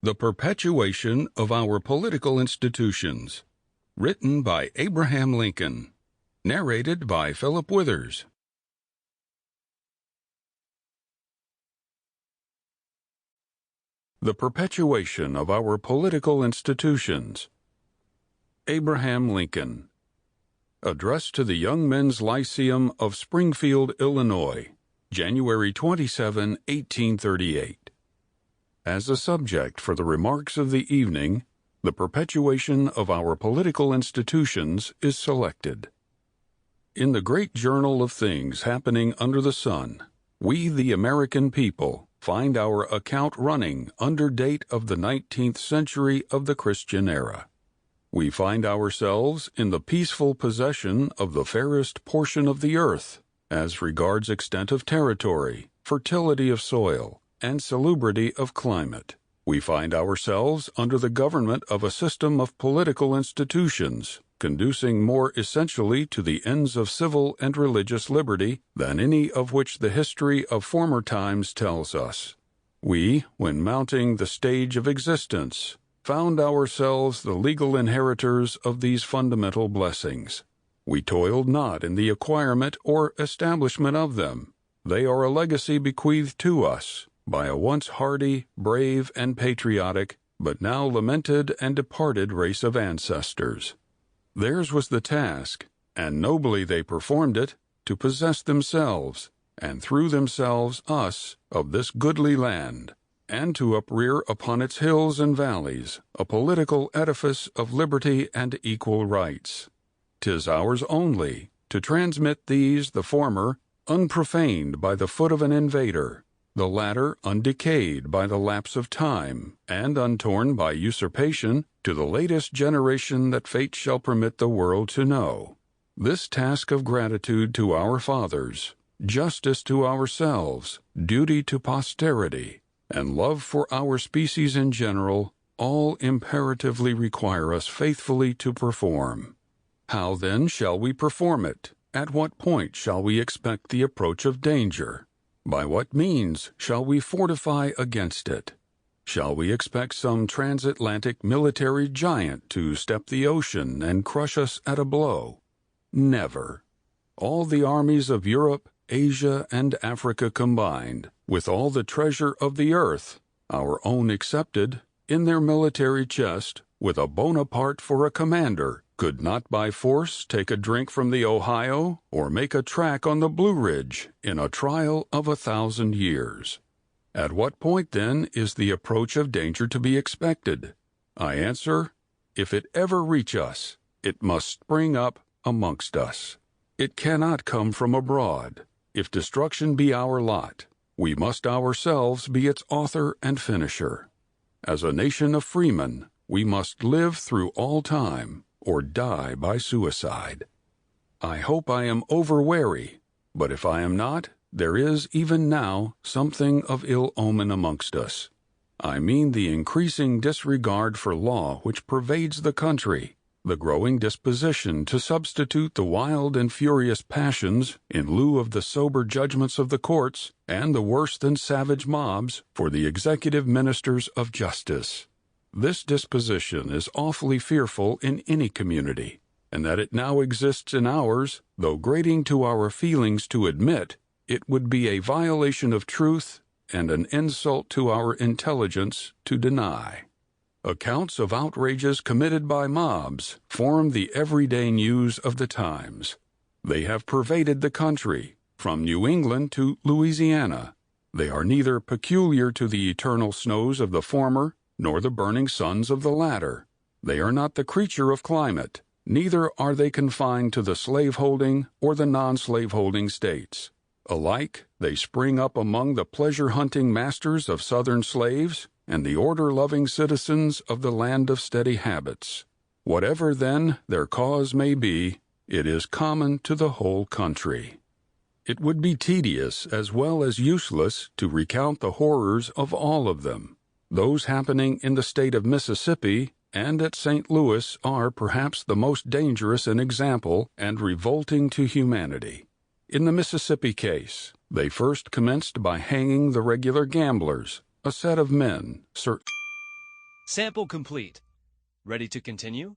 The Perpetuation of Our Political Institutions, written by Abraham Lincoln, narrated by Phillip Withers. The Perpetuation of Our Political Institutions. Abraham Lincoln. Addressed to the Young Men's Lyceum of Springfield, Illinois, January 27, 1838. As a subject for the remarks of the evening, the perpetuation of our political institutions is selected. In the great journal of things happening under the sun, we, the American people, find our account running under date of the 19th century of the Christian era. We find ourselves in the peaceful possession of the fairest portion of the earth, as regards extent of territory, fertility of soil, and salubrity of climate. We find ourselves under the government of a system of political institutions, conducing more essentially to the ends of civil and religious liberty than any of which the history of former times tells us. We, when mounting the stage of existence, found ourselves the legal inheritors of these fundamental blessings. We toiled not in the acquirement or establishment of them. They are a legacy bequeathed to us by a once hardy, brave, and patriotic, but now lamented and departed race of ancestors. Theirs was the task, and nobly they performed it, to possess themselves, and through themselves us, of this goodly land, and to uprear upon its hills and valleys a political edifice of liberty and equal rights. 'Tis ours only to transmit these, the former, unprofaned by the foot of an invader, the latter undecayed by the lapse of time, and untorn by usurpation, to the latest generation that fate shall permit the world to know. This task of gratitude to our fathers, justice to ourselves, duty to posterity, and love for our species in general, all imperatively require us faithfully to perform. How then shall we perform it? At what point shall we expect the approach of danger? By what means shall we fortify against it? Shall we expect some transatlantic military giant to step the ocean and crush us at a blow? Never. All the armies of Europe, Asia, and Africa combined, with all the treasure of the earth, our own excepted, in their military chest, with a Bonaparte for a commander, could not by force take a drink from the Ohio or make a track on the Blue Ridge in a trial of 1,000 years. At what point, then, is the approach of danger to be expected? I answer, if it ever reach us, it must spring up amongst us. It cannot come from abroad. If destruction be our lot, we must ourselves be its author and finisher. As a nation of freemen, we must live through all time, or die by suicide. I hope I am over-wary, but if I am not, there is even now something of ill omen amongst us. I mean the increasing disregard for law which pervades the country, the growing disposition to substitute the wild and furious passions in lieu of the sober judgments of the courts, and the worse than savage mobs for the executive ministers of justice. This disposition is awfully fearful in any community, and that it now exists in ours, though grating to our feelings to admit, it would be a violation of truth and an insult to our intelligence to deny. Accounts of outrages committed by mobs form the everyday news of the times. They have pervaded the country, from New England to Louisiana. They are neither peculiar to the eternal snows of the former, nor the burning suns of the latter. They are not the creature of climate, neither are they confined to the slaveholding or the non-slaveholding states. Alike, they spring up among the pleasure-hunting masters of Southern slaves and the order-loving citizens of the land of steady habits. Whatever, then, their cause may be, it is common to the whole country. It would be tedious as well as useless to recount the horrors of all of them. Those happening in the state of Mississippi and at St. Louis are perhaps the most dangerous in example and revolting to humanity. In the Mississippi case, they first commenced by hanging the regular gamblers, a set of men, Sample complete. Ready to continue?